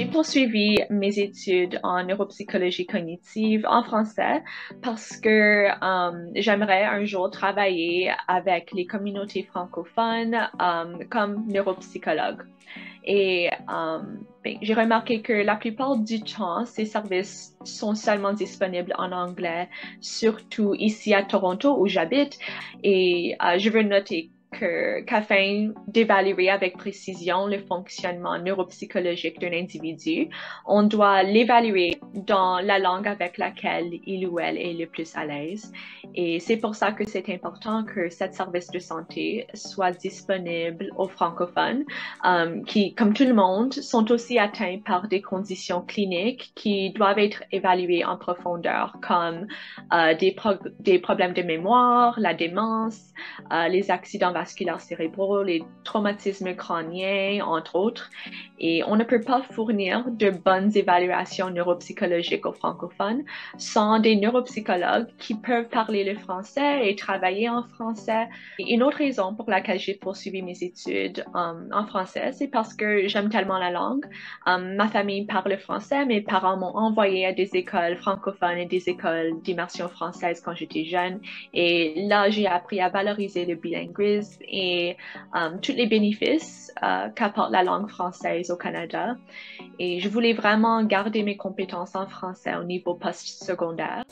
J'ai poursuivi mes études en neuropsychologie cognitive en français parce que j'aimerais un jour travailler avec les communautés francophones comme neuropsychologue. Et j'ai remarqué que la plupart du temps, ces services sont seulement disponibles en anglais, surtout ici à Toronto où j'habite. Et je veux noter qu'afin d'évaluer avec précision le fonctionnement neuropsychologique d'un individu, on doit l'évaluer dans la langue avec laquelle il ou elle est le plus à l'aise. Et c'est pour ça que c'est important que cette service de santé soit disponible aux francophones qui, comme tout le monde, sont aussi atteints par des conditions cliniques qui doivent être évaluées en profondeur, comme des problèmes de mémoire, la démence, les accidents vasculaires cérébraux, les traumatismes crâniens, entre autres. Et on ne peut pas fournir de bonnes évaluations neuropsychologiques aux francophones sans des neuropsychologues qui peuvent parler le français et travailler en français. Et une autre raison pour laquelle j'ai poursuivi mes études en français, c'est parce que j'aime tellement la langue. Ma famille parle français, mes parents m'ont envoyé à des écoles francophones et des écoles d'immersion française quand j'étais jeune. Et là, j'ai appris à valoriser le bilinguisme et tous les bénéfices qu'apporte la langue française au Canada. Et je voulais vraiment garder mes compétences en français au niveau post-secondaire.